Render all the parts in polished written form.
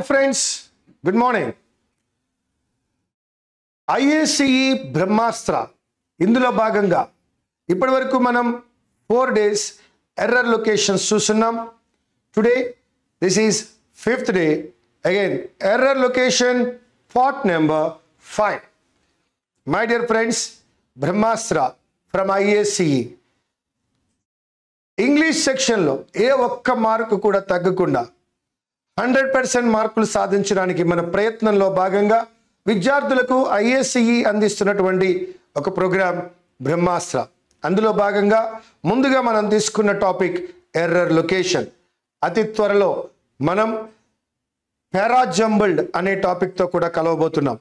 friends, good morning. IACE బ్రహ్మాస్త్ర ఇందులో భాగంగా ఇప్పటివరకు మనం 4 days error locations చూస్తున్నాం. Today this is 5th day, again error location part number 5. My dear friends, Brahmastra from IACE English సెక్షన్లో ఏ ఒక్క mark కూడా తగ్గకుండా 100% మార్కులు సాధించడానికి మన ప్రయత్నంలో భాగంగా విద్యార్థులకు IACE అందిస్తున్నటువంటి ఒక ప్రోగ్రాం బ్రహ్మాస్త్ర. అందులో భాగంగా ముందుగా మనం తీసుకున్న టాపిక్ ఎర్రర్ లొకేషన్. అతి త్వరలో మనం పారాజంబుల్డ్ అనే టాపిక్తో కూడా కలవబోతున్నాం.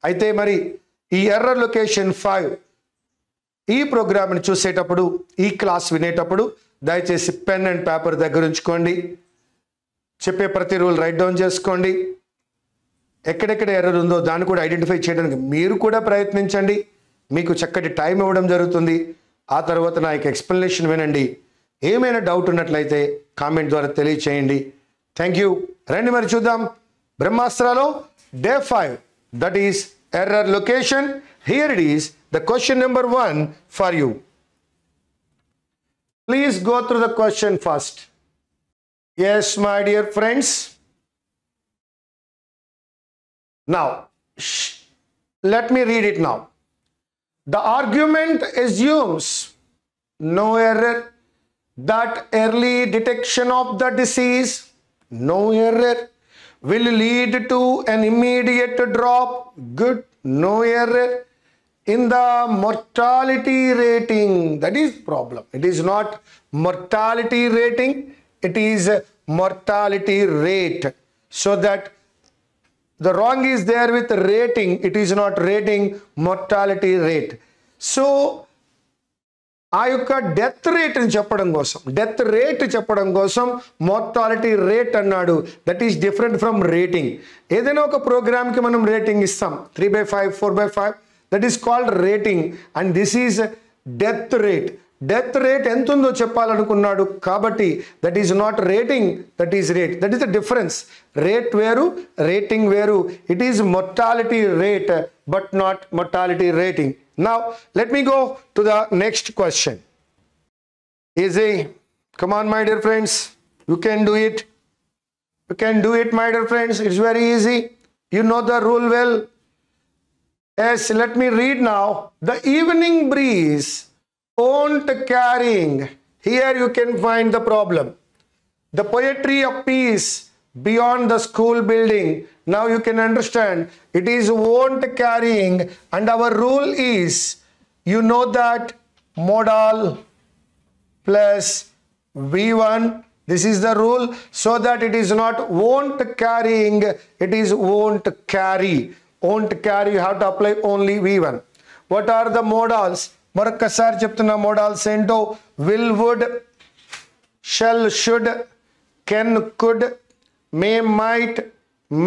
అయితే మరి ఈ ఎర్రర్ లొకేషన్ 5 ఈ ప్రోగ్రామ్ని చూసేటప్పుడు, ఈ క్లాస్ వినేటప్పుడు దయచేసి పెన్ అండ్ పేపర్ దగ్గర ఉంచుకోండి. చెప్పే ప్రతి రూల్ రైట్ డౌన్ చేసుకోండి. ఎక్కడెక్కడ ఎర్రర్ ఉందో దాన్ని కూడా ఐడెంటిఫై చేయడానికి మీరు కూడా ప్రయత్నించండి. మీకు చక్కటి టైం ఇవ్వడం జరుగుతుంది. ఆ తర్వాత నా యొక్క ఎక్స్ప్లెనేషన్ వినండి. ఏమైనా డౌట్ ఉన్నట్లయితే కామెంట్ ద్వారా తెలియచేయండి. Thank you. రండి మరి చూద్దాం. బ్రహ్మాస్త్రాలో day 5, that is error location. Here it is the question number 1 for you. Please go through the question first. Yes, my dear friends. Now, let me read it now. The argument assumes no error, that early detection of the disease, no error, will lead to an immediate drop, good, no error, in the mortality rating. That is problem. It is not mortality rating. It is mortality rate. So that the wrong is there with rating. It is not rating, mortality rate. So ఆ యొక్క death రేట్ని చెప్పడం కోసం, death rate చెప్పడం కోసం mortality rate అన్నాడు. That is different from rating. ఏదైనా ఒక ప్రోగ్రామ్కి మనం రేటింగ్ ఇస్తాం, 3/5, 4/5, that is called rating. And this is death rate. Death rate ఎంత ఉందో చెప్పాలనుకున్నాడు కాబట్టి that is not rating, that is rate. That is the difference. Rate వేరు, రేటింగ్ వేరు. It is mortality rate but not mortality rating. Now let me go to the next question. Easy. Come on my dear friends, you can do it. You can do it my dear friends. It's very easy. You know the rule well. Yes, let me read now. The evening breeze won't carrying. Here you can find the problem. The poetry of peace beyond the school building. Now you can understand it is won't carrying, and our rule is, you know that modal plus V1. This is the rule, so that it is not won't carrying, it is won't carry. Won't carry, you have to apply only V1. What are the modals? మరొక్కసారి చెప్తున్న models ఏంటో. Will, would, shall, should, can, could, may, might,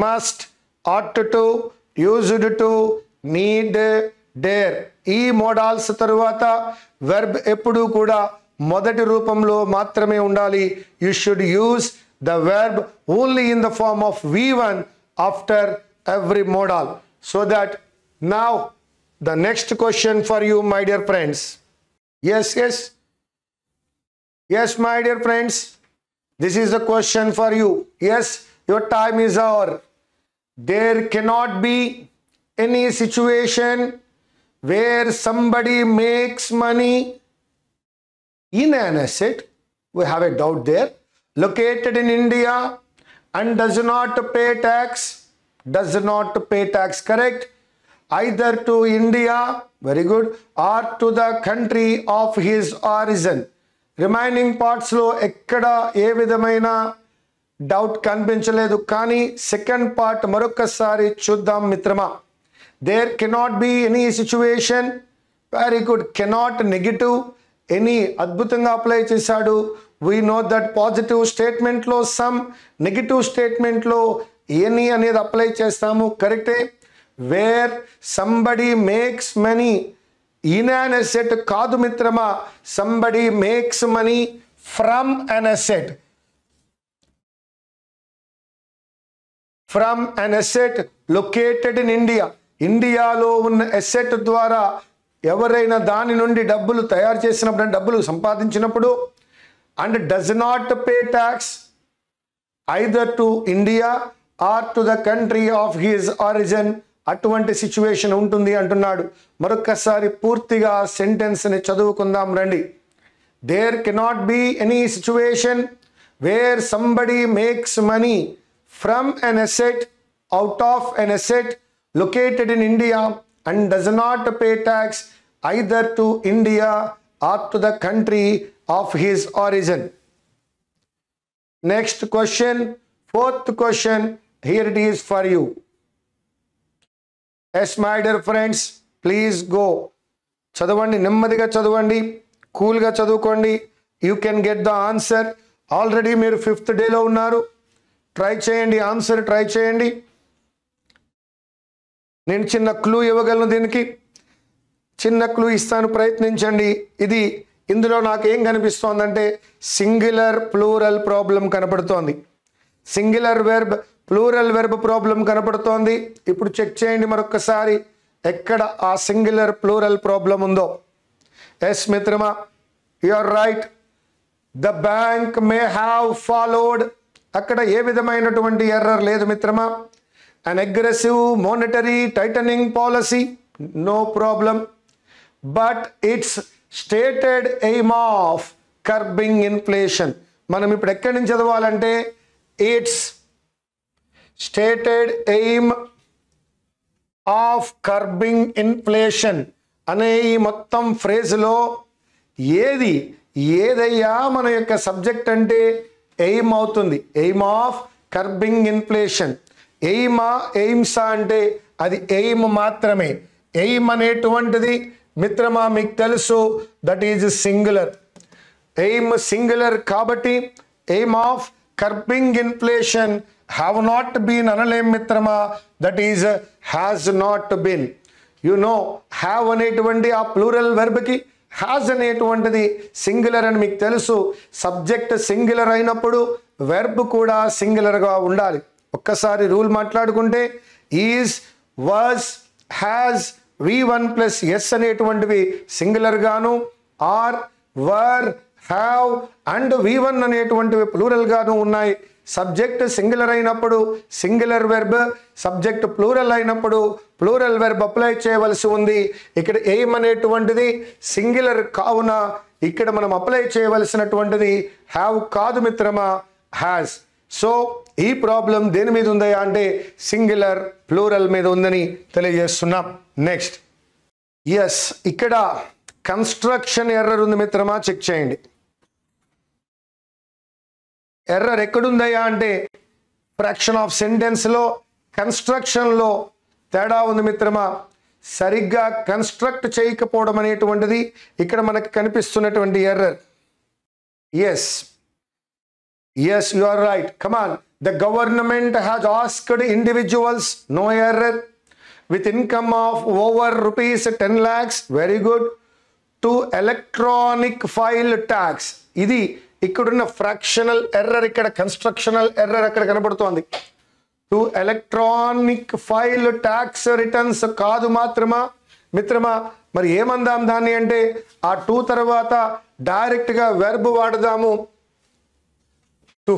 must, ought to, used to, need, dare. ఈ models తరువాత verb ఎప్పుడూ కూడా మొదటి రూపంలో మాత్రమే ఉండాలి. You should use the verb only in the form of V1 after every model. So that now the next question for you my dear friends. Yes my dear friends, this is the question for you. Yes, your time is over. There cannot be any situation where somebody makes money in an asset, we have a doubt there, located in India and does not pay tax, correct? Either to India, very good, or to the country of his origin. Remaining parts లో ఎక్కడ ఏ విధమైన doubt కనిపించలేదు. కానీ second part మరొకసారి చూద్దాం మిత్రమా. There cannot be any situation. Very good. Cannot negative, any అద్భుతంగా apply చేశాడు. వీ నో దట్ పాజిటివ్ స్టేట్మెంట్లో సమ్, నెగిటివ్ స్టేట్మెంట్లో ఎనీ అనేది అప్లై చేస్తాము. కరెక్టే. Where somebody makes money in an asset కాదు మిత్రమా. Somebody makes money from an asset. From an asset located in India, ఇండియాలో ఉన్న అసెట్ ద్వారా ఎవరైనా దాని నుండి డబ్బులు తయారు చేసినప్పుడు, డబ్బులు సంపాదించినప్పుడు, and does not pay tax either to India or to the country of his origin, అటువంటి సిచ్యువేషన్ ఉంటుంది అంటున్నాడు. మరొకసారి పూర్తిగా సెంటెన్స్ని చదువుకుందాం రండి. There cannot be any situation where somebody makes money from an asset, out of an asset located in India and does not pay tax either to India or to the country of his origin. Next question, fourth question, here it is for you. Yes, my dear friends, please go. చదవండి, నెమ్మదిగా చదవండి, కూల్గా చదువుకోండి. You can get the answer. Already మీరు 5th డేలో ఉన్నారు. Try చేయండి, answer try చేయండి. నేను చిన్న క్లూ ఇవ్వగలను, దీనికి చిన్న క్లూ ఇస్తాను, ప్రయత్నించండి. ఇందులో నాకు ఏం కనిపిస్తోందంటే సింగులర్ ప్లూరల్ ప్రాబ్లం కనపడుతోంది. Singular verb plural verb problem కనపడుతోంది. ఇప్పుడు చెక్ చేయండి మరొకసారి ఎక్కడ ఆ సింగులర్ ప్లూరల్ ప్రాబ్లం ఉందో. ఎస్ మిత్రమా, you are right. The bank may have followed, అక్కడ ఏ విధమైనటువంటి ఎర్రర్ లేదు మిత్రమా. an aggressive monetary tightening policy, no problem, but its stated aim of curbing inflation. మనం ఇప్పుడు ఎక్కడి నుంచి చదవాలంటే its stated aim of curbing inflation అనే ఈ మొత్తం ఫ్రేజ్లో ఏదయ్యా మన యొక్క సబ్జెక్ట్ అంటే ఎయిమ్ అవుతుంది. Aim of curbing inflation. ఎయిమ్సా అంటే అది ఎయిమ్ మాత్రమే. ఎయిమ్ అనేటువంటిది మిత్రమా మీకు తెలుసు, that is singular. Aim singular కాబట్టి aim of curbing inflation have not been అనలేం మిత్రమా, that is has not been. You know have అనేటువంటి ఆ ప్లూరల్ వెర్బ్కి హ్యాజ్ అనేటువంటిది సింగులర్ అని మీకు తెలుసు. సబ్జెక్ట్ సింగులర్ అయినప్పుడు వెర్బ్ కూడా సింగులర్గా ఉండాలి. ఒక్కసారి రూల్ మాట్లాడుకుంటే is, was, has, V1 plus S అనేటువంటివి సింగులర్ గాను, are, were, have and V1 అనేటువంటివి ప్లూరల్ గాను ఉన్నాయి. సబ్జెక్ట్ సింగులర్ అయినప్పుడు సింగులర్ వెర్బ్, సబ్జెక్ట్ ప్లూరల్ అయినప్పుడు ప్లూరల్ వెర్బ్ అప్లై చేయవలసి ఉంది. ఇక్కడ ఎయిమ్ అనేటువంటిది సింగులర్ కావున ఇక్కడ మనం అప్లై చేయవలసినటువంటిది హ్యావ్ కాదు మిత్రమా, హ్యాస్. సో ఈ ప్రాబ్లం దేని మీద ఉందయా అంటే సింగులర్ ప్లూరల్ మీద ఉందని తెలియజేస్తున్నాం. నెక్స్ట్, ఎస్, ఇక్కడ కన్స్ట్రక్షన్ ఎర్రర్ ఉంది మిత్రమా, చెక్ చేయండి. ఎర్రర్ ఎక్కడుందయ్యా అంటే ఫ్రాక్షన్ ఆఫ్ సెంటెన్స్లో కన్స్ట్రక్షన్లో తేడా ఉంది మిత్రమా. సరిగ్గా కన్స్ట్రక్ట్ చేయకపోవడం అనేటువంటిది ఇక్కడ మనకు కనిపిస్తున్నటువంటి error. Yes, you are right. Come on, the government has asked individuals, no error, with income of over rupees 10 lakhs, very good, to electronic file tax. ఇది ఇక్కడున్న ఫ్రాక్షనల్ ఎర్రర్, ఇక్కడ కన్స్ట్రక్షనల్ ఎర్రర్ అక్కడ కనబడుతోంది. To electronic file tax returns కాదు మాత్రమా మిత్రమా. మరి ఏమందాం దాన్ని అంటే ఆ టూ తర్వాత డైరెక్ట్గా వెర్బ్ వాడదాము. To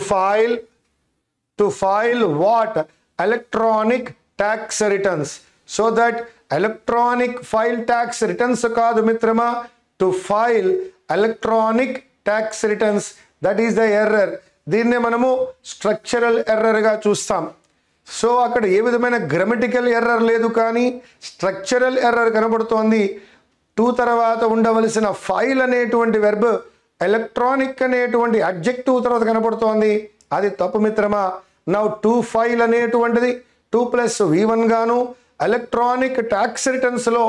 file what, electronic tax returns. So that electronic file tax returns కాదు మిత్రమా, to file electronic tax returns, that is the error. దీన్నే మనము స్ట్రక్చరల్ ఎర్రర్గా చూస్తాం. సో అక్కడ ఏ విధమైన గ్రామటికల్ ఎర్రర్ లేదు, కానీ స్ట్రక్చరల్ ఎర్రర్ కనబడుతోంది. టు తర్వాత ఉండవలసిన ఫైల్ అనేటువంటి వెర్బ్ ఎలక్ట్రానిక్ అనేటువంటి అడ్జెక్టివ్ తర్వాత కనబడుతోంది, అది తప్పు మిత్రమా. నౌ టు ఫైల్ అనేటువంటిది 2 ప్లస్ V1 గాను, ఎలక్ట్రానిక్ ట్యాక్స్ రిటర్న్స్లో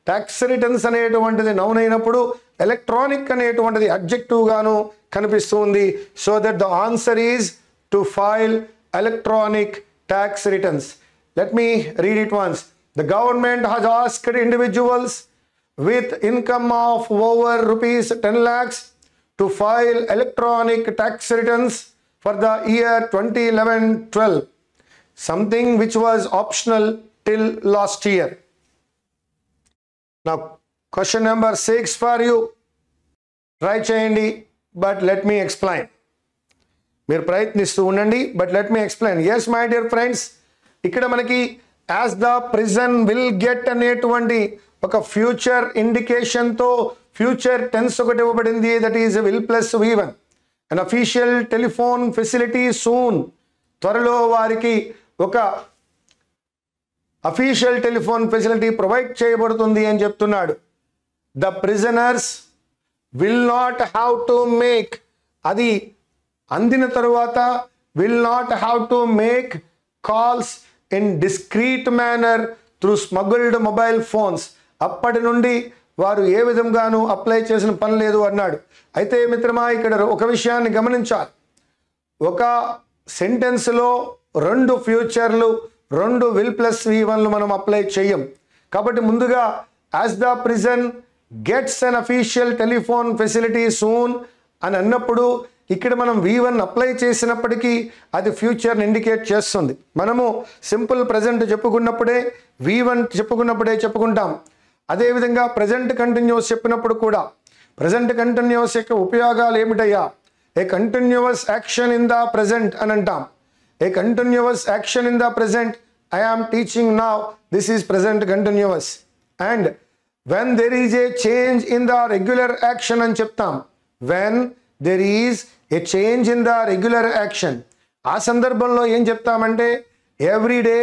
ట్యాక్స్ రిటర్న్స్ అనేటువంటిది నౌన్ అయినప్పుడు ఎలక్ట్రానిక్ అనేటువంటిది అడ్జెక్టివ్ గాను కనిపిస్తుంది. So that the answer is to file electronic tax returns. Let me read it once. The government has asked individuals with income of over rupees 10 lakhs to file electronic tax returns for the year 2011-12. something which was optional till last year. Now question number 6 for you. Try cheyandi, but let me explain. మీరు ప్రయత్నిస్తూ ఉండండి, but let me explain. Yes my dear friends, ఇక్కడ మనకి as the prison will get అనేటువంటి ఒక future ఇండికేషన్తో future tense ఒకటి ఇవ్వబడింది. That is will plus V1. Unofficial telephone facility soon. త్వరలో వారికి ఒక అఫీషియల్ టెలిఫోన్ ఫెసిలిటీ ప్రొవైడ్ చేయబడుతుంది అని చెప్తున్నాడు. The prisoners will not have to make, అది అందిన తరువాత will not have to make calls in discrete manner through smuggled mobile phones. అప్పటి నుండి వారు ఏ విధంగానూ అప్లై చేసిన పని లేదు అన్నాడు. అయితే మిత్రమా, ఇక్కడ ఒక విషయాన్ని గమనించాలి. ఒక సెంటెన్స్లో 2 ఫ్యూచర్లు, 2 విల్ ప్లస్ V1లు మనం అప్లై చేయం. కాబట్టి ముందుగా as the prison gets an official telephone facility soon అని అన్నప్పుడు ఇక్కడ మనం V1 అప్లై చేసినప్పటికీ అది ఫ్యూచర్ని ఇండికేట్ చేస్తుంది. మనము సింపుల్ ప్రజెంట్ చెప్పుకున్నప్పుడే V1 చెప్పుకుంటాం. అదేవిధంగా ప్రజెంట్ కంటిన్యూస్ చెప్పినప్పుడు కూడా ప్రజెంట్ కంటిన్యూస్ యొక్క ఉపయోగాలు ఏమిటయ్యా? A continuous action in the present అని అంటాం. A continuous action in the present, I am teaching now, this is present continuous. And when there is a change in the regular action అని చెప్తాం. When there is a change in the regular action, ఆ సందర్భంలో ఏం చెప్తామంటే every day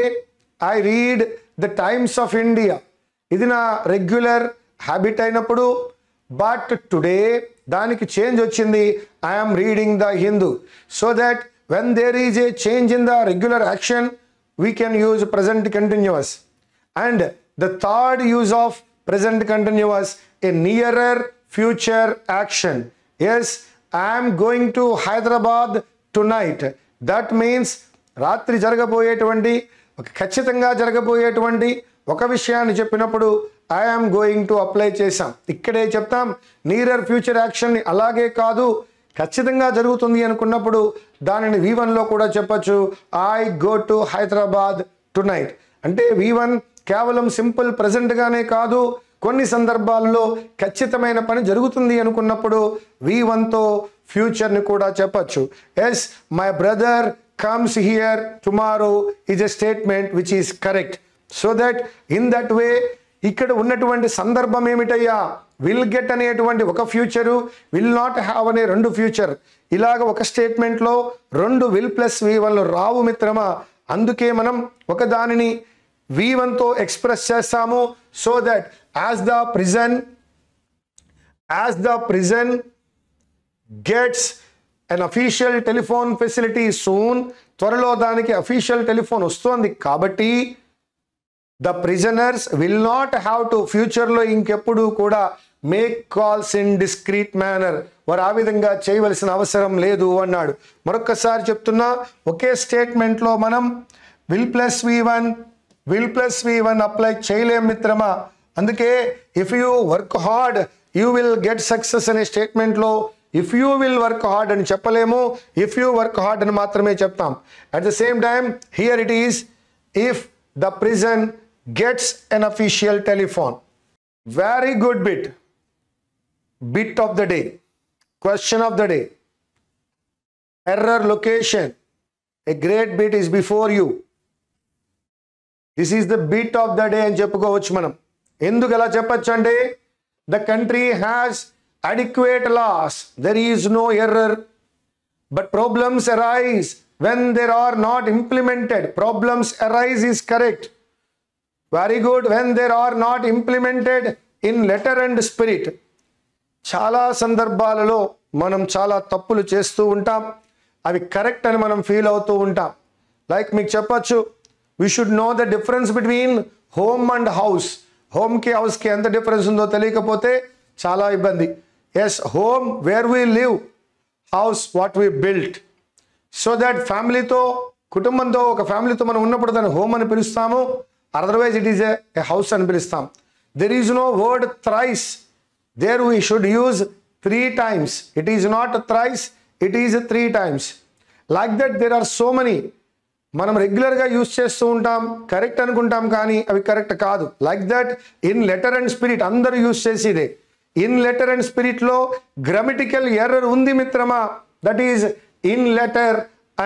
I read the Times of India. ఇది నా regular habit అయినప్పుడు, but today దానికి చేంజ్ వచ్చింది, I'm reading the Hindu. So that when there is a change in the regular action we can use present continuous. And the third use of present continuous, a nearer future action. Yes, I am going to Hyderabad tonight. That means రాత్రి జరగబోయేటువంటి, ఖచ్చితంగా జరగబోయేటువంటి ఒక విషయాన్ని చెప్పినప్పుడు I am going to apply చేసాం. ఇక్కడే చెప్తాం నియరర్ ఫ్యూచర్ యాక్షన్ని. అలాగే కాదు, ఖచ్చితంగా జరుగుతుంది అనుకున్నప్పుడు దానిని V1లో కూడా చెప్పచ్చు. I go to Hyderabad tonight. అంటే V1 కేవలం సింపుల్ ప్రజెంట్గానే కాదు, కొన్ని సందర్భాల్లో ఖచ్చితమైన పని జరుగుతుంది అనుకున్నప్పుడు V1తో ఫ్యూచర్ని కూడా చెప్పచ్చు. Yes, my brother comes here tomorrow is a statement which is correct. So that in that way ఇక్కడ ఉన్నటువంటి సందర్భం ఏమిటయ్యా? విల్ గెట్ అనేటువంటి ఒక ఫ్యూచరు, విల్ నాట్ హ్యావ్ అనే 2 ఫ్యూచర్. ఇలాగ ఒక స్టేట్మెంట్లో 2 విల్ ప్లస్ V1లు రావు మిత్రమా. అందుకే మనం ఒక దానిని V1తో ఎక్స్ప్రెస్ చేస్తాము. So that as the prison gets an official telephone facility soon, త్వరలో దానికి అఫీషియల్ టెలిఫోన్ వస్తుంది కాబట్టి the prisoners will not have to, ఫ్యూచర్లో ఇంకెప్పుడు కూడా make calls in discrete manner, వారు ఆ విధంగా చేయవలసిన అవసరం లేదు అన్నాడు. మరొక్కసారి చెప్తున్నా, ఒకే స్టేట్మెంట్లో మనం విల్ ప్లస్ V1 అప్లై చేయలేం మిత్రమా. అందుకే if you work hard you will get success అనే స్టేట్మెంట్లో if you will work hard అని చెప్పలేము, ఇఫ్ యూ వర్క్ హార్డ్ అని మాత్రమే చెప్తాం. At the same time here it is if the prison gets an official telephone. Very good bit of the day, question of the day, error location. A great bit is before you. This is the bit of the day అని చెప్పుకోవచ్చు మనం. ఎందుకు ఎలా చెప్పచ్చు అంటే the country has adequate laws, there is no error, but problems arise when they are not implemented. Problems arise is correct. Very good. When they are not implemented in letter and spirit. చాలా సందర్భాలలో మనం చాలా తప్పులు చేస్తూ ఉంటాం, అవి correct అని మనం ఫీల్ అవుతూ ఉంటాం. లైక్ మీకు చెప్పచ్చు, we should know the difference between home and house. హోమ్కి హౌస్కి ఎంత డిఫరెన్స్ ఉందో తెలియకపోతే చాలా ఇబ్బంది. Yes, home where we live, house what we built. So that ఫ్యామిలీతో, కుటుంబంతో, ఒక ఫ్యామిలీతో మనం ఉన్నప్పుడు దాన్ని హోమ్ అని పిలుస్తాము, otherwise it is a house అని పిలుస్తాం. There is no word thrice, there we should use 3 times. It is not thrice, it is 3 times. Like that there are so many. మనం రెగ్యులర్గా యూజ్ చేస్తూ ఉంటాం, కరెక్ట్ అనుకుంటాం, కానీ అవి కరెక్ట్ కాదు. Like that in letter and spirit అందరూ use చేసేదే. ఇన్ లెటర్ అండ్ స్పిరిట్లో గ్రామటికల్ ఎర్రర్ ఉంది మిత్రమా. That is in letter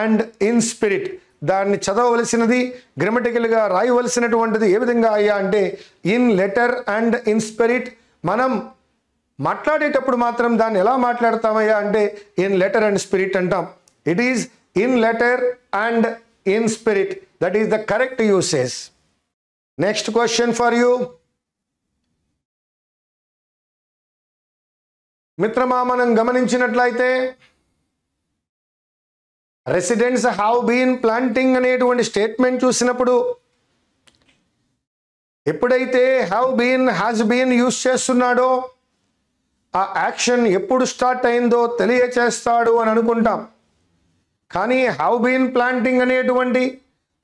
and in spirit. దాన్ని చదవవలసినది, గ్రామటికల్గా రాయవలసినటువంటిది ఏ విధంగా అయ్యా అంటే in letter and in spirit. మనం మాట్లాడేటప్పుడు మాత్రం దాన్ని ఎలా మాట్లాడతామయ్యా అంటే ఇన్ లెటర్ అండ్ స్పిరిట్ అంటాం. It is in letter and in spirit. That is the correct usage. Next question for you. మిత్రమా, మనం గమనించినట్లయితే రెసిడెంట్స్ హ్యావ్ బీన్ ప్లాంటింగ్ అనేటువంటి స్టేట్మెంట్ చూసినప్పుడు ఎప్పుడైతే have been has been use చేస్తున్నాడో ఆ యాక్షన్ ఎప్పుడు స్టార్ట్ అయిందో తెలియచేస్తాడు అని అనుకుంటాం. కానీ హ్యావ్ బీన్ ప్లాంటింగ్ అనేటువంటి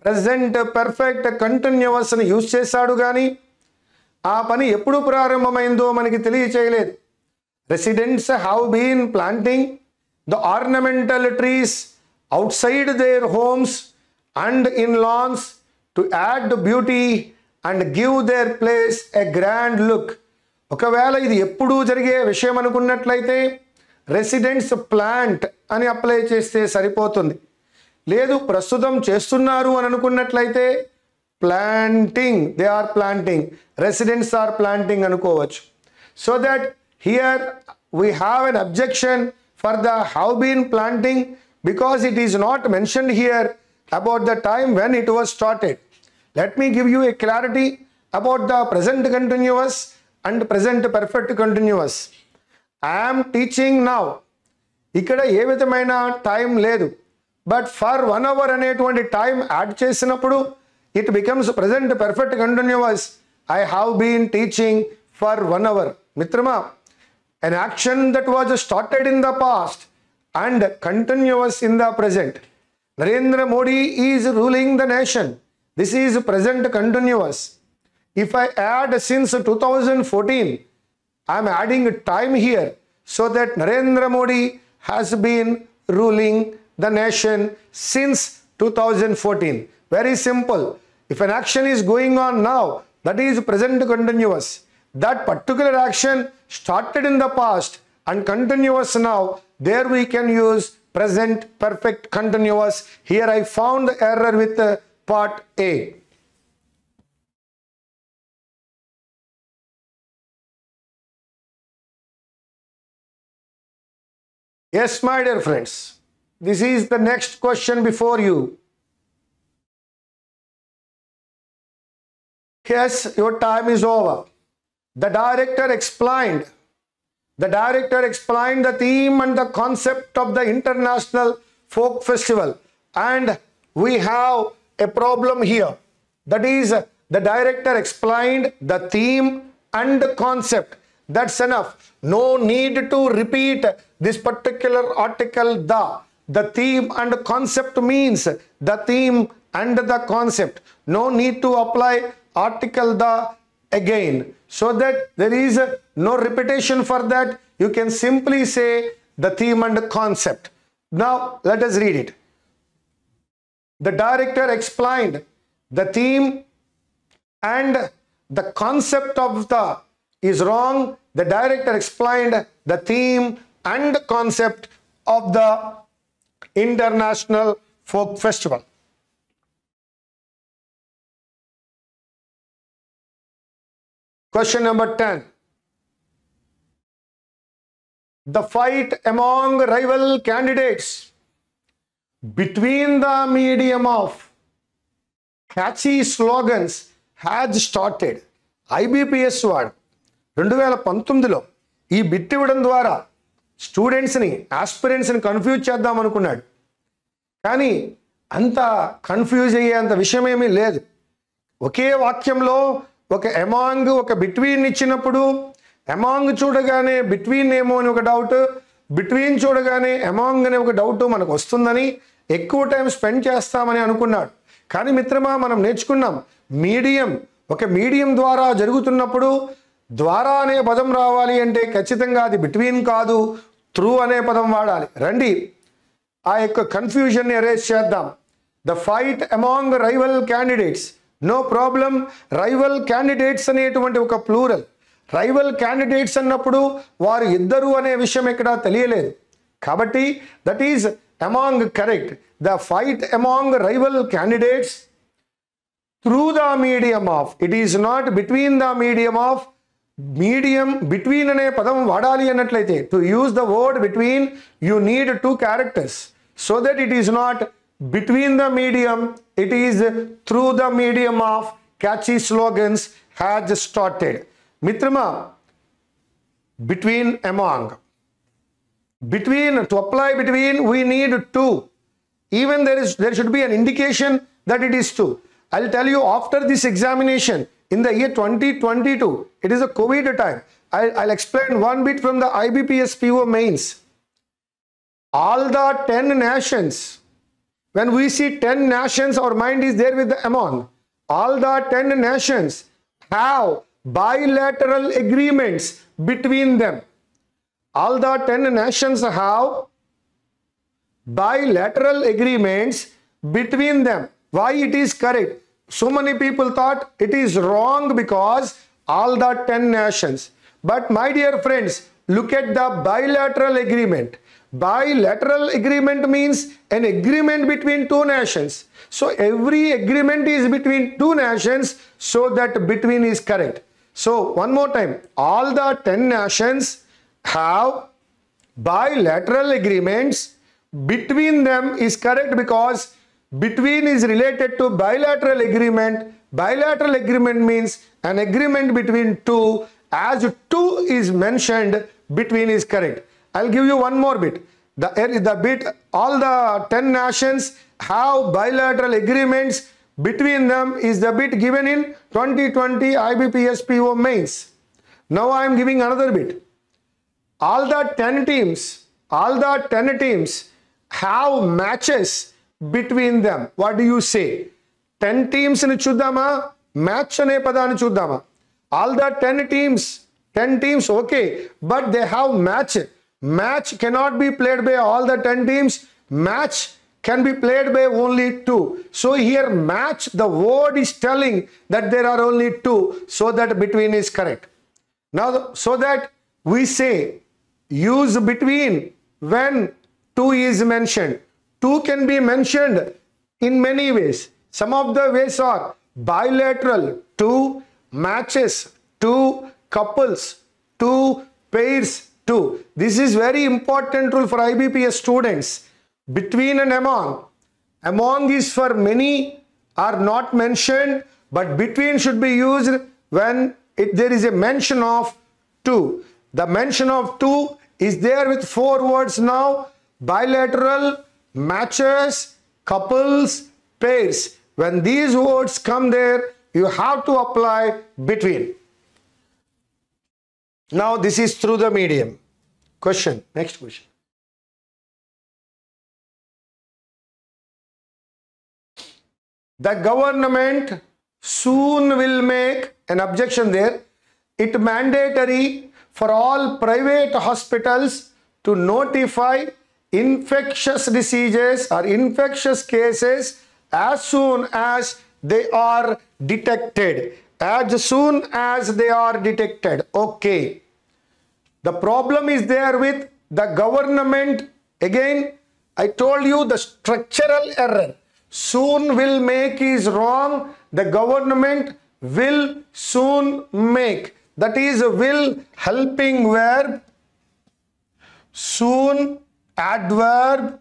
ప్రెజెంట్ పర్ఫెక్ట్ కంటిన్యూస్ని యూజ్ చేశాడు, కానీ ఆ పని ఎప్పుడు ప్రారంభమైందో మనకి తెలియచేయలేదు. Residents have been planting the ornamental trees outside their homes and in lawns to add beauty and give their place a grand look. ఒకవేళ ఇది ఎప్పుడు జరిగే విషయం అనుకున్నట్లయితే రెసిడెంట్స్ ప్లాంట్ అని అప్లై చేస్తే సరిపోతుంది. లేదు ప్రస్తుతం చేస్తున్నారు అని అనుకున్నట్లయితే planting, they are planting, residents are planting అనుకోవచ్చు. So that here we have an objection for the have been planting because it is not mentioned here about the time when it was started. Let me give you a clarity about the present continuous and present perfect continuous. I am teaching now. ఇక్కడ ఏ విధమైన time లేదు, but for 1 hour అనేటువంటి time add చేసినప్పుడు it becomes present perfect continuous. I have been teaching for 1 hour. మిత్రమా, an action that was started in the past and continuous in the present. Narendra Modi is ruling the nation. This is present continuous. If I add since 2014, I am adding time here so that Narendra Modi has been ruling the nation since 2014. Very simple. If an action is going on now, that is present continuous. That particular action started in the past and continuous now, there we can use present perfect continuous. Here I found the error with part A. Yes, my dear friends, this is the next question before you. Yes, your time is over. The director explained the theme and the concept of the International Folk Festival, and we have a problem here. That is, the director explained the theme and the concept. That's enough. No need to repeat this particular article. The theme and concept means the theme and the concept. No need to apply article the again, so that there is no repetition for that. You can simply say the theme and the concept. Now let us read it. The director explained the theme and the concept of the is wrong. The director explained the theme and the concept of the International Folk Festival. Question number 10. The fight among rival candidates between the medium of catchy slogans has started. IBPS వాడు 2019లో ఈ bit ఇవ్వడం ద్వారా స్టూడెంట్స్ని, ఆస్పిరెంట్స్ని confuse చేద్దాం అనుకున్నాడు. కానీ అంత confuse అయ్యేంత విషయం ఏమీ లేదు. ఒకే వాక్యంలో ఒక అమాంగ్, ఒక బిట్వీన్ ఇచ్చినప్పుడు అమాంగ్ చూడగానే బిట్వీన్ ఏమో అని ఒక డౌట్, బిట్వీన్ చూడగానే అమాంగ్ అనే ఒక డౌట్ మనకు వస్తుందని ఎక్కువ టైం స్పెండ్ చేస్తామని అనుకున్నాడు. కానీ మిత్రమా, మనం నేర్చుకున్నాం మీడియం, ఒక మీడియం ద్వారా జరుగుతున్నప్పుడు ద్వారా అనే పదం రావాలి అంటే ఖచ్చితంగా అది బిట్వీన్ కాదు, త్రూ అనే పదం వాడాలి. రండి ఆ యొక్క కన్ఫ్యూజన్ని ఎరేజ్ చేద్దాం. the fight among rival candidates. No problem. Rival candidates అనేటువంటి ఒక ప్లూరల్. రైవల్ క్యాండిడేట్స్ అన్నప్పుడు వారు ఇద్దరు అనే విషయం ఇక్కడ తెలియలేదు కాబట్టి that is among correct. The fight among rival candidates through the medium of, it is not between the medium of, medium between అనే పదం వాడాలి అన్నట్లయితే to use the word between you need two characters so that it is not between the medium, it is through the medium of catchy slogans has started. Mitrama, between among, between, to apply between we need two, even there should be an indication that it is two. I'll tell you after this examination in the year 2022, it is a COVID time. I'll explain one bit from the IBPS PO mains. All the 10 nations, when we see 10 nations, our mind is there with the among. All the 10 nations have bilateral agreements between them. All the 10 nations have bilateral agreements between them. Why it is correct? So many people thought it is wrong because all the 10 nations. But my dear friends, look at the bilateral agreement. Bilateral agreement means an agreement between two nations. So every agreement is between two nations, so that between is correct. So one more time, all the 10 nations have bilateral agreements between them is correct because between is related to bilateral agreement. Bilateral agreement means an agreement between two. As two is mentioned, between is correct. I'll give you one more bit. The bit, all the 10 nations have bilateral agreements between them is the bit given in 2020 IBPS PO mains. Now I am giving another bit. All the 10 teams have matches between them. What do you say? 10 teams ni chuddama, match ane padani chuddama. All the 10 teams okay, but they have match. Match cannot be played by all the 10 teams. Match can be played by only two. So here match, the word is telling that there are only two, so that between is correct. Now so that we say use between when two is mentioned. Two can be mentioned in many ways. Some of the ways are bilateral, two matches, two couples, two pairs, two. This is very important rule for IBPS students. Between and among. Among is for many are not mentioned, but between should be used when there is a mention of two. The mention of two is there with 4 words now. Bilateral, matches, couples, pairs. When these words come there, you have to apply between. Now this is through the medium. Question, next question. The government soon will make an objection there. It mandatory for all private hospitals to notify infectious diseases or infectious cases as soon as they are detected. As soon as they are detected. Okay. The problem is there with the government. Again, I told you the structural error. Soon will make is wrong. The government will soon make. That is will helping verb. Soon adverb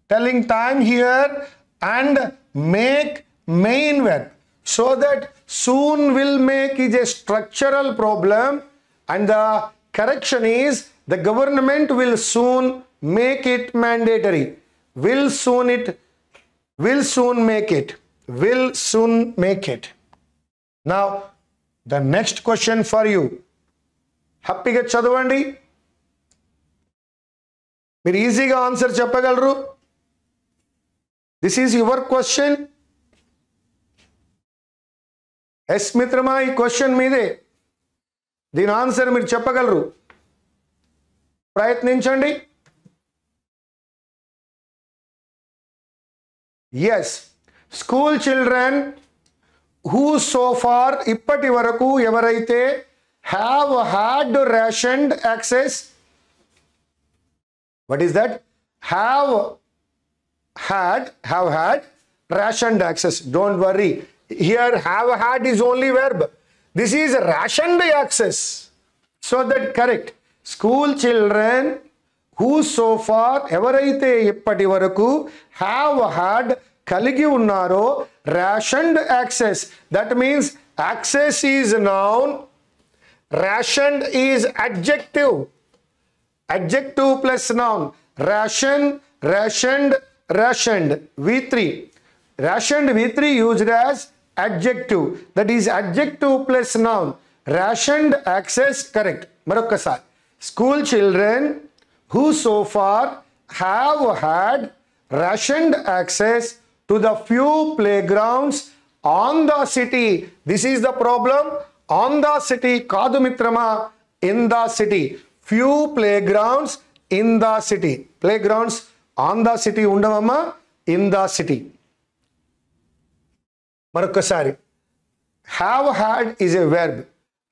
telling time here and make main verb. So that soon will make is a structural problem and the correction is the government will soon make it mandatory. Will soon make it. Will soon make it. Now the next question for you. Happy ga chadavandi. మీరు ఈజీగా answer చెప్పగలరు. This is your question. Yes మిత్రమా, ఈ question మీదే. దీని answer మీరు చెప్పగలరు. ప్రయత్నించండి. Yes, school children who so far ippati varaku evaraithe have had rationed access. What is that? Have had rationed access. Don't worry, here have had is only verb. This is rationed access, so that correct. School children who so far evaraithe ippati varaku have had kaligi unnaro rationed access. That means access is noun, rationed is adjective. Adjective plus noun. Ration, rationed, rationed. V3. Rationed V3 used as adjective. That is adjective plus noun. Rationed access correct. Marokkasari. School children who so far have had rationed access to the few playgrounds on the city. This is the problem. On the city. Kadu mitrama. In the city. Few playgrounds in the city. Playgrounds on the city undavamma. In the city. Marokkasari. Have had is a verb.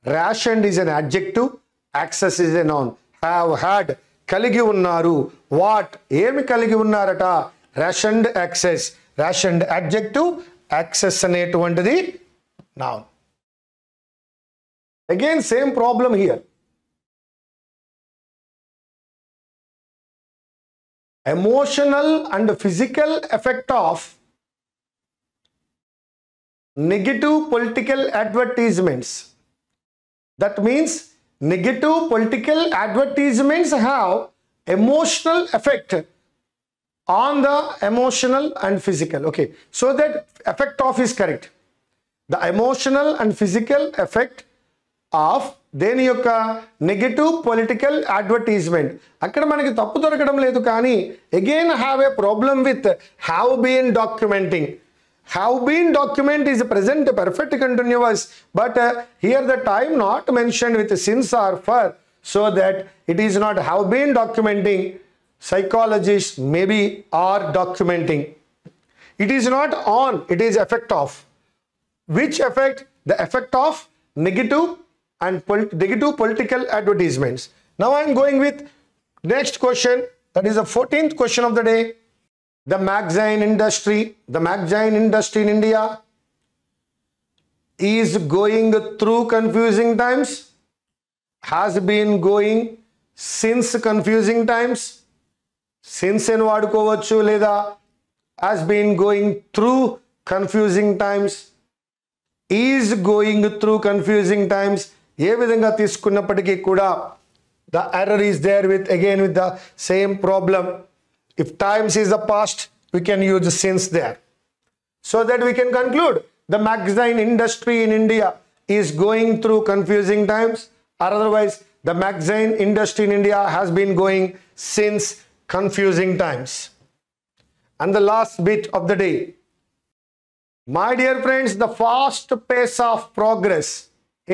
Rationed is an adjective. Access is a noun. Have had. Kaligi unnaru. What? Emi kaligi unnarata? Rationed access. Rationed adjective. Access అనేటువంటిది noun. Again same problem here. Emotional and physical effect of negative political advertisements. That means negative political advertisements have emotional effect on the emotional and physical. Okay, so that effect of is correct. The emotional and physical effect of దేని యొక్క negative political advertisement. అక్కడ మనకి తప్పు దొరకడం లేదు, కానీ again have a problem with have been documenting. Have been document is present perfect continuous, but here the time not mentioned with since or for, so that it is not have been documenting. Psychologists maybe are documenting. It is not on, it is effect of. Which effect? The effect of negative and negative political advertisements. Now I am going with next question, that is the 14th question of the day. The magazine industry in India is going through confusing times, has been going since confusing times. Since en vadukovachu leda has been going through confusing times, is going through confusing times. ఏ విధంగా తీసుకున్నప్పటికీ కూడా the error is there with the same problem. If times is the past, we can use since there, so that we can conclude the magazine industry in India is going through confusing times, or otherwise the magazine industry in India has been going since confusing times. And the last bit of the day, my dear friends, the fast pace of progress.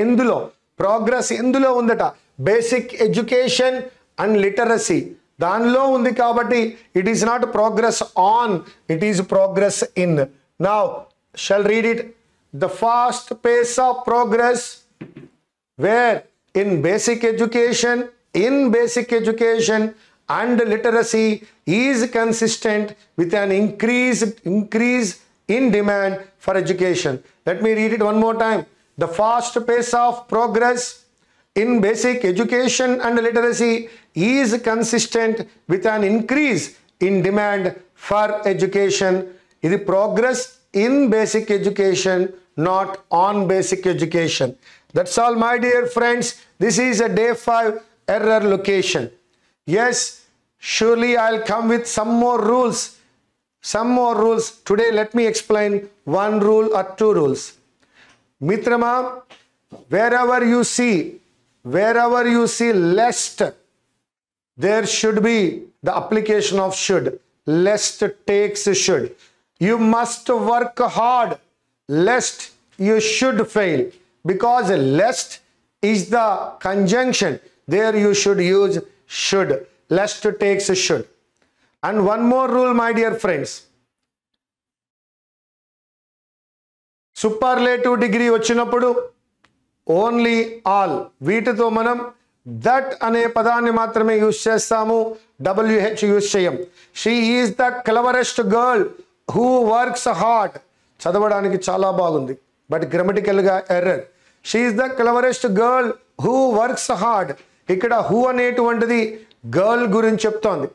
Indulo progress ఎందులో ఉందట? Basic education and literacy దానిలో ఉంది కాబట్టి it is not progress on, it is progress in. Now shall read it. The fast pace of progress where in basic education and literacy is consistent with an increase in demand for education. Let me read it one more time. The fast pace of progress in basic education and literacy is consistent with an increase in demand for education. It is progress in basic education, not on basic education. That's all, my dear friends. This is a day 5 error location. Yes, surely I'll come with some more rules. Today let me explain one rule or two rules. Mitrama, wherever you see lest, there should be the application of should. Lest takes should. You must work hard lest you should fail, because lest is the conjunction. There you should use should. Lest takes should. And one more rule, my dear friends. Superlative degree వచ్చినప్పుడు only all, వీటితో మనం that అనే పదాన్ని మాత్రమే use చేస్తాము, WH use చేయం. She is the cleverest girl who works hard. చదవడానికి చాలా బాగుంది, బట్ గ్రామటికల్గా error. She is the cleverest girl who works hard. ఇక్కడ హూ అనేటువంటిది గర్ల్ గురించి చెప్తోంది.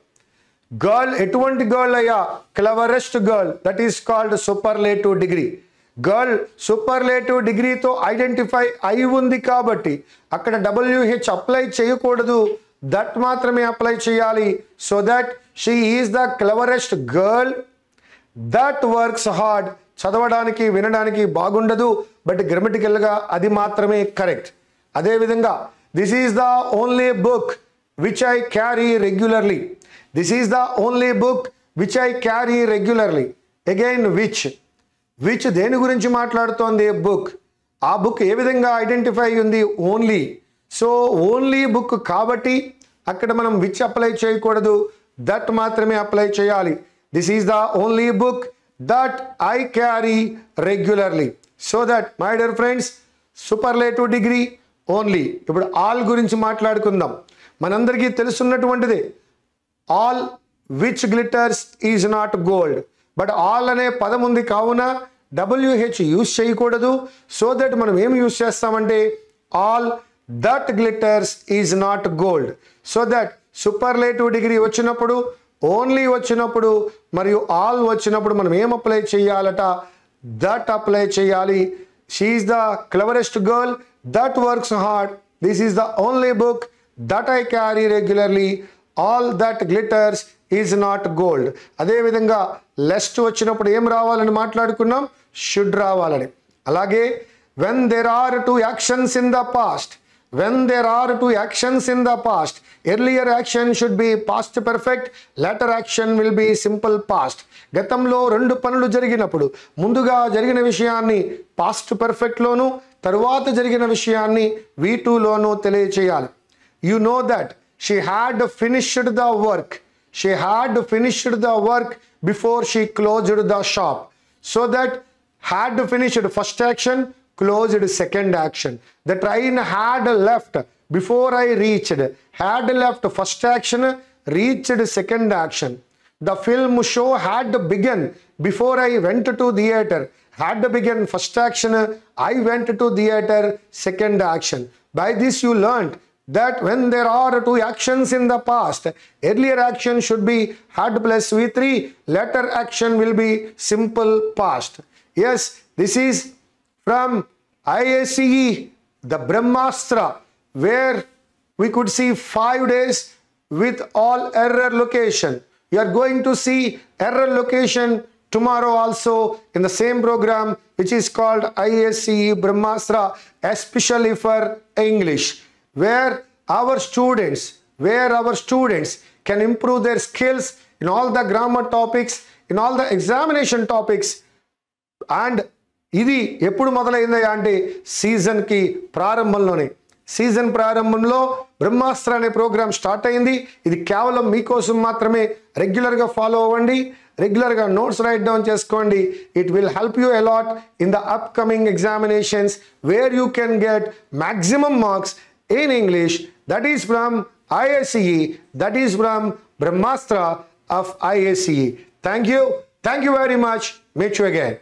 గర్ల్ ఎటువంటి గర్ల్ అయ్యా? Cleverest girl, that is called superlative degree. Girl superlative డిగ్రీతో ఐడెంటిఫై అయి ఉంది కాబట్టి అక్కడ WH అప్లై చేయకూడదు, దట్ మాత్రమే అప్లై చేయాలి. So that she is the cleverest girl that works hard. చదవడానికి వినడానికి బాగుండదు, బట్ గ్రామటికల్గా అది మాత్రమే కరెక్ట్. అదేవిధంగా this is the only book which I carry regularly. This is the only book which I carry regularly. Again which దేని గురించి మాట్లాడుతోంది? Book. ఆ బుక్ ఏ విధంగా ఐడెంటిఫై ఉంది? ఓన్లీ. సో ఓన్లీ బుక్ కాబట్టి అక్కడ మనం విచ్ అప్లై చేయకూడదు, దట్ మాత్రమే అప్లై చేయాలి. This is the only book that I carry regularly. So that my dear friends, superlative degree only. ఇప్పుడు ఆల్ గురించి మాట్లాడుకుందాం. మనందరికీ తెలుసున్నటువంటిదే, all which glitters is not gold. But all అనే పదం ఉంది కావున WH యూజ్ చేయకూడదు. సో దట్ మనం ఏం యూజ్ చేస్తామంటే all that glitters is not gold. So that superlative degree వచ్చినప్పుడు, ఓన్లీ వచ్చినప్పుడు మరియు ఆల్ వచ్చినప్పుడు మనం ఏం అప్లై చేయాలట? దట్ అప్లై చేయాలి. She is the cleverest girl that works hard. This is the only book that I carry regularly. All that glitters is not gold. అదేవిధంగా lest వచ్చినప్పుడు ఏం రావాలని మాట్లాడుకున్నాం? షుడ్ రావాలని. అలాగే when there are two actions in the past, when there are two actions in the past, earlier action should be past perfect, later action will be simple past. గతంలో రెండు పనులు జరిగినప్పుడు ముందుగా జరిగిన విషయాన్ని పాస్ట్ పర్ఫెక్ట్ లోను, తరువాత జరిగిన విషయాన్ని V2 లోను తెలియచేయాలి. You know that she had finished the work. She had finished the work before she closed the shop. So that had finished first action, closed second action. The train had left before I reached. Had left first action, reached second action. The film show had begun before I went to theater. Had begun first action, I went to theater second action. By this you learnt that when there are two actions in the past, earlier action should be had plus V3, later action will be simple past. Yes, this is from IACE, the Brahmastra, where we could see 5 days with all error location. You are going to see error location tomorrow also in the same program, which is called IACE Brahmastra, especially for English, where our students can improve their skills in all the grammar topics, in all the examination topics. And ఇది ఎప్పుడు మొదలైంది అంటే సీజన్కి ప్రారంభంలోనే. Season ప్రారంభంలో బ్రహ్మాస్త్ర అనే programme start అయింది. ఇది కేవలం మీకోసం మాత్రమే. రెగ్యులర్గా ఫాలో అవ్వండి, రెగ్యులర్గా నోట్స్ రైట్ డౌన్ చేసుకోండి. It will help you a lot in the upcoming examinations where you can get maximum marks in English. That is from IACE, that is from Brahmastra of IACE. Thank you very much. Meet you again.